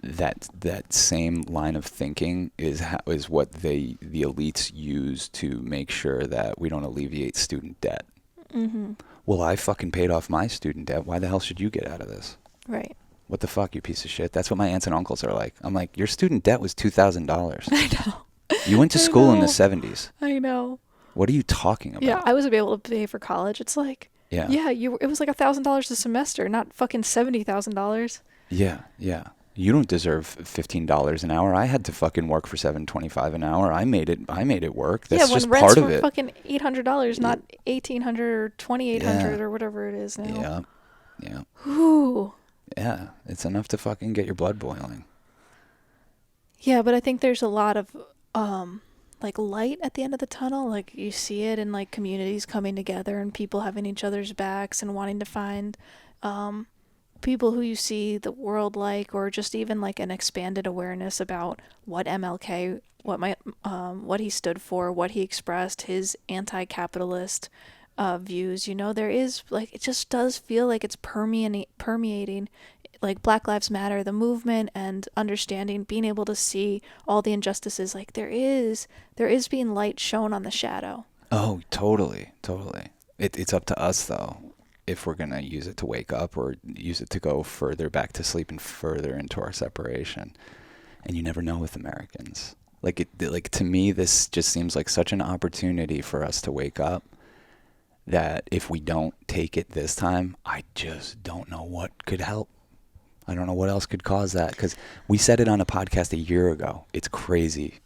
that same line of thinking is what the elites use to make sure that we don't alleviate student debt. Mm-hmm. Well, I fucking paid off my student debt. Why the hell should you get out of this? Right. What the fuck, you piece of shit? That's what my aunts and uncles are like. I'm like, your student debt was $2,000. I know. You went to school in the 70s. I know. What are you talking about? Yeah, I was able to pay for college. It's like, yeah, it was like $1,000 a semester, not fucking $70,000. Yeah. You don't deserve $15 an hour. I had to fucking work for $7.25 an hour. I made it work. That's just part of it. Yeah, when rents were fucking $800, not $1,800 or $2,800 or whatever it is now. Yeah. Ooh. Yeah, it's enough to fucking get your blood boiling. Yeah, but I think there's a lot of like light at the end of the tunnel. Like you see it in like communities coming together and people having each other's backs and wanting to find people who you see the world like, or just even like an expanded awareness about what MLK, what he stood for, what he expressed, his anti-capitalist views. You know, there is like, it just does feel like it's permeating like Black Lives Matter, the movement, and understanding, being able to see all the injustices. Like there is being light shown on the shadow. Oh, totally. It's up to us though, if we're going to use it to wake up or use it to go further back to sleep and further into our separation. And you never know with Americans. Like to me, this just seems like such an opportunity for us to wake up that if we don't take it this time, I just don't know what could help. I don't know what else could cause that, because we said it on a podcast a year ago. It's crazy.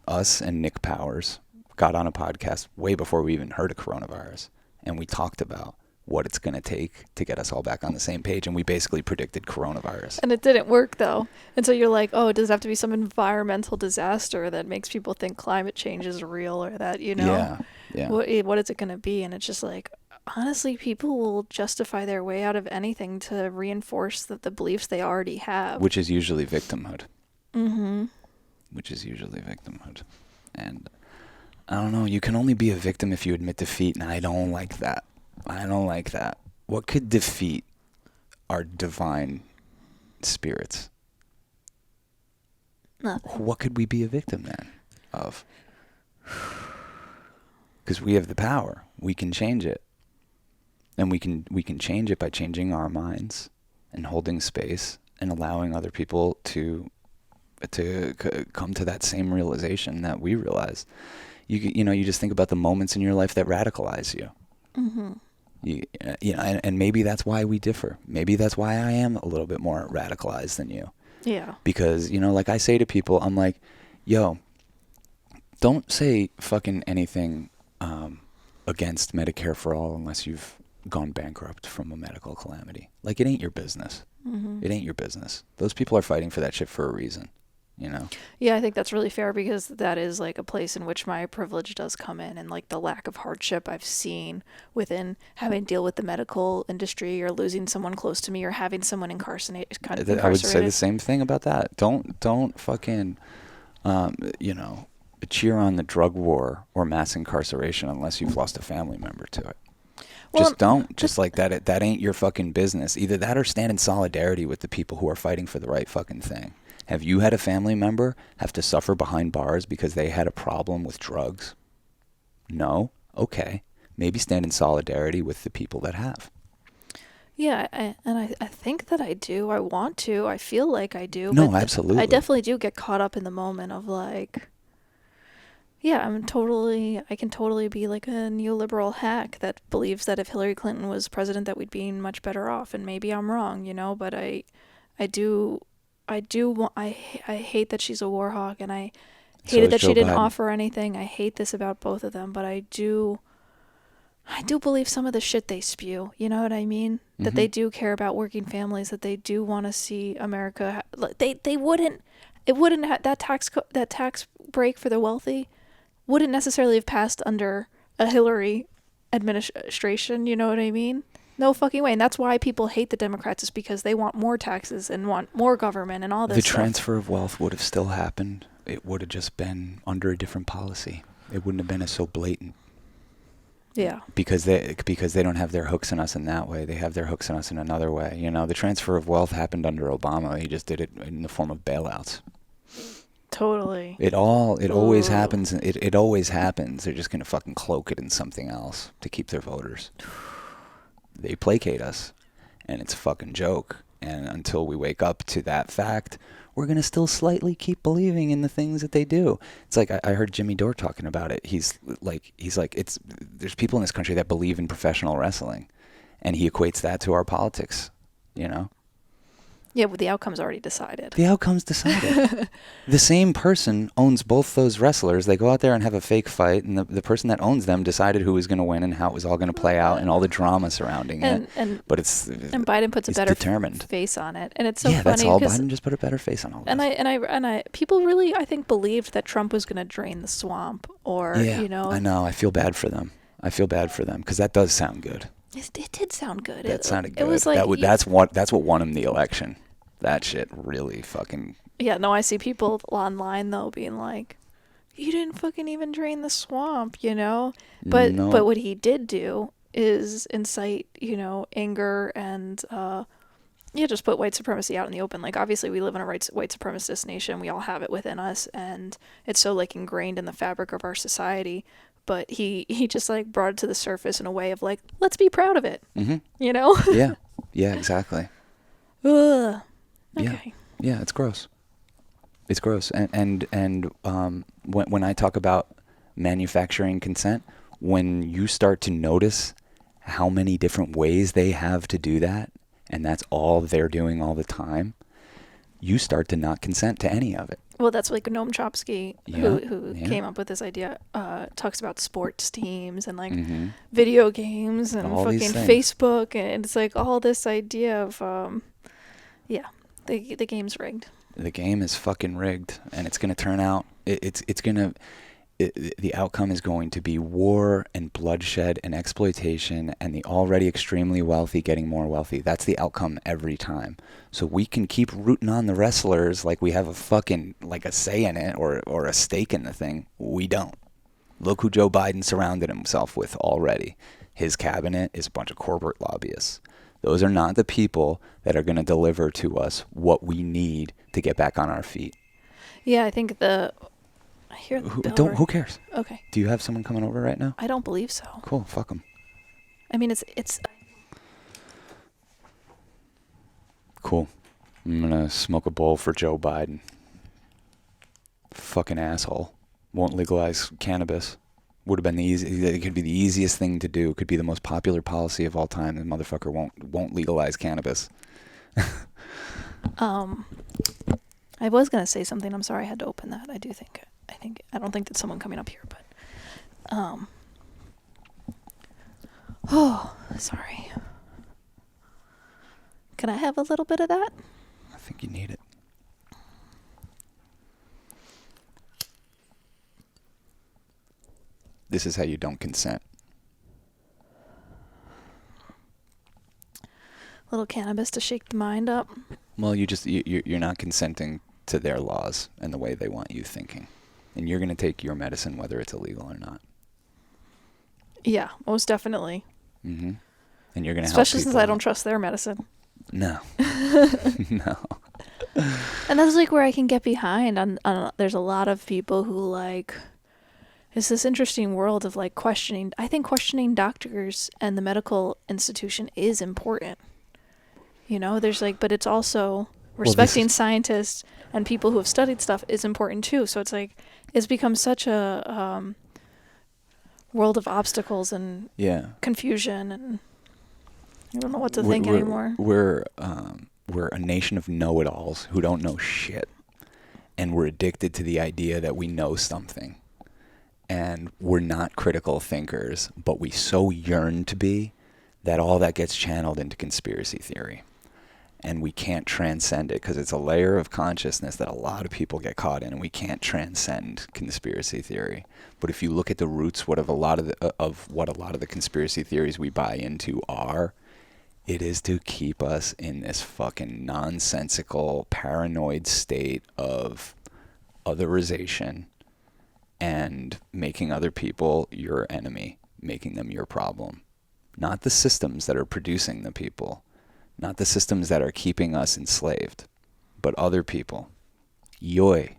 Us and Nick Powers got on a podcast way before we even heard of coronavirus, and we talked about what it's going to take to get us all back on the same page, and we basically predicted coronavirus. And it didn't work, though. And so you're like, oh, does it have to be some environmental disaster that makes people think climate change is real, or that, you know, yeah. What is it going to be? And it's just like, honestly, people will justify their way out of anything to reinforce the beliefs they already have. Which is usually victimhood. Mm-hmm. And I don't know, you can only be a victim if you admit defeat, and I don't like that. What could defeat our divine spirits? Nothing. What could we be a victim then of? Because we have the power. We can change it. And we can change it by changing our minds and holding space and allowing other people to come to that same realization that we realize. You just think about the moments in your life that radicalize you. Mm-hmm. And maybe that's why we differ. Maybe that's why I am a little bit more radicalized than you. Yeah. Because, like I say to people, I'm like, yo, don't say fucking anything against Medicare for all unless you've gone bankrupt from a medical calamity. Like, it ain't your business. Mm-hmm. It ain't your business. Those people are fighting for that shit for a reason, Yeah, I think that's really fair, because that is like a place in which my privilege does come in, and like the lack of hardship I've seen within having to deal with the medical industry, or losing someone close to me, or having someone incarcerated. I would say the same thing about that. Don't fucking, cheer on the drug war or mass incarceration unless you've lost a family member to it. Well, Just don't. Just like that. That ain't your fucking business. Either that or stand in solidarity with the people who are fighting for the right fucking thing. Have you had a family member have to suffer behind bars because they had a problem with drugs? No? Okay. Maybe stand in solidarity with the people that have. yeah, I think that I do. I want to. I feel like I do. No, but absolutely. I definitely do get caught up in the moment of like, yeah, I can totally be like a neoliberal hack that believes that if Hillary Clinton was president, that we'd be much better off. And maybe I'm wrong, but I do, I hate that she's a war hawk, and I So hated is that Joe she didn't Biden. offer anything. I hate this about both of them, but I do believe some of the shit they spew. You know what I mean? Mm-hmm. That they do care about working families. That they do want to see America. They wouldn't. It wouldn't that tax break for the wealthy wouldn't necessarily have passed under a Hillary administration. You know what I mean? No fucking way. And that's why people hate the Democrats, is because they want more taxes and want more government and all this The stuff. transfer of wealth would have still happened. It would have just been under a different policy. It wouldn't have been as so blatant. Yeah. Because they don't have their hooks in us in that way. They have their hooks in us in another way. The transfer of wealth happened under Obama. He just did it in the form of bailouts. Totally. It always happens. It always happens. They're just going to fucking cloak it in something else to keep their voters. They placate us, and it's a fucking joke. And until we wake up to that fact, we're going to still slightly keep believing in the things that they do. It's like I heard Jimmy Dore talking about it. He's like there's people in this country that believe in professional wrestling, and he equates that to our politics, Yeah, but the outcome's already decided. The outcome's decided. The same person owns both those wrestlers. They go out there and have a fake fight, and the person that owns them decided who was going to win and how it was all going to play out and all the drama surrounding it. But and Biden puts a better face on it, and it's so funny. Yeah, that's all. Biden just put a better face on all and this. I people really, I think, believed that Trump was going to drain the swamp, or I know. I feel bad for them. Because that does sound good. It did sound good. That sounded good. It was like that's what won him the election. That shit really fucking... Yeah, no, I see people online, though, being like, you didn't fucking even drain the swamp, But No. But what he did do is incite, anger and, just put white supremacy out in the open. Like, obviously, we live in a white supremacist nation. We all have it within us, and it's so, like, ingrained in the fabric of our society. But he just, like, brought it to the surface in a way of, like, let's be proud of it, Yeah, exactly. Ugh. Okay. Yeah, it's gross. It's gross. And when I talk about manufacturing consent, when you start to notice how many different ways they have to do that, and that's all they're doing all the time, you start to not consent to any of it. Well, that's like Noam Chomsky, who came up with this idea, talks about sports teams and like video games and all fucking Facebook, and it's like all this idea of, the game's rigged. The game is fucking rigged, and it's going to turn out, the outcome is going to be war and bloodshed and exploitation and the already extremely wealthy getting more wealthy. That's the outcome every time. So we can keep rooting on the wrestlers like we have a fucking, like a say in it or a stake in the thing. We don't. Look who Joe Biden surrounded himself with already. His cabinet is a bunch of corporate lobbyists. Those are not the people that are going to deliver to us what we need to get back on our feet. Yeah, I think I hear the bell ring. Who cares? Okay. Do you have someone coming over right now? I don't believe so. Cool, fuck them. I mean, it's Cool. I'm going to smoke a bowl for Joe Biden. Fucking asshole. Won't legalize cannabis. Would have been it could be the easiest thing to do. It could be the most popular policy of all time. The motherfucker won't legalize cannabis. I was going to say something. I'm sorry I had to open that. I don't think that's someone coming up here, but sorry. Can I have a little bit of that? I think you need it. This is how you don't consent. Little cannabis to shake the mind up. Well, you're not consenting to their laws and the way they want you thinking. And you're going to take your medicine whether it's illegal or not. Yeah, most definitely. Mm-hmm. And you're going to help Especially since people I don't out. trust their medicine. No. No. And that's like where I can get behind on there's a lot of people who like it's this interesting world of like questioning. I think questioning doctors and the medical institution is important. You know, there's like, but it's also respecting scientists and people who have studied stuff is important too. So it's like, it's become such a world of obstacles and confusion, and I don't know what to think anymore. We're a nation of know-it-alls who don't know shit, and we're addicted to the idea that we know something, and we're not critical thinkers, but we so yearn to be that all that gets channeled into conspiracy theory. And we can't transcend it because it's a layer of consciousness that a lot of people get caught in, and we can't transcend conspiracy theory. But if you look at the roots, what a lot of the conspiracy theories we buy into are, it is to keep us in this fucking nonsensical, paranoid state of otherization and making other people your enemy, making them your problem. Not the systems that are producing the people. Not the systems that are keeping us enslaved, but other people. Yoy.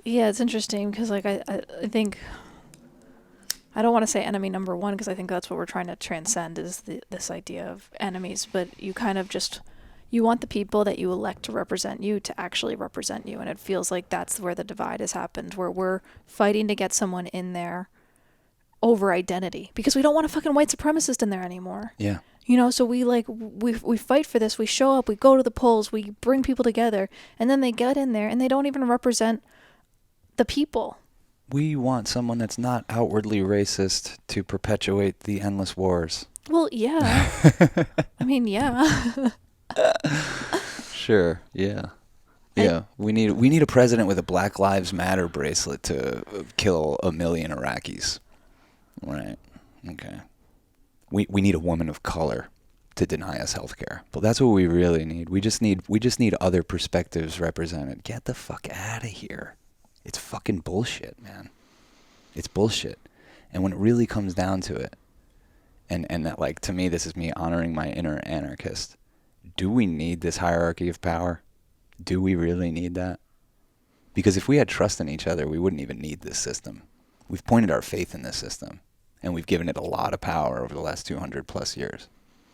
Yeah, it's interesting because like I think I don't want to say enemy number one because I think that's what we're trying to transcend is this idea of enemies, but you kind of just you want the people that you elect to represent you to actually represent you, and it feels like that's where the divide has happened, where we're fighting to get someone in there over identity because we don't want a fucking white supremacist in there anymore. Yeah. You know, so we fight for this. We show up, we go to the polls, we bring people together, and then they get in there and they don't even represent the people. We want someone that's not outwardly racist to perpetuate the endless wars. Well, yeah. I mean, yeah. Sure, yeah. Yeah, we need a president with a Black Lives Matter bracelet to kill 1 million Iraqis. Right. Okay. We need a woman of color to deny us health care. But that's what we really need. We just need other perspectives represented. Get the fuck out of here. It's fucking bullshit, man. It's bullshit. And when it really comes down to it, and that, like, to me, this is me honoring my inner anarchist. Do we need this hierarchy of power? Do we really need that? Because if we had trust in each other, we wouldn't even need this system. We've pointed our faith in this system. And we've given it a lot of power over the last 200 plus years.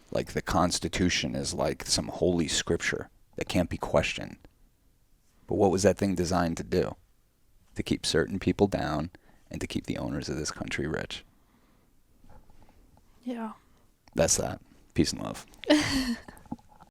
Like the Constitution is like some holy scripture that can't be questioned. But what was that thing designed to do? To keep certain people down and to keep the owners of this country rich. Yeah. That's that. Peace and love.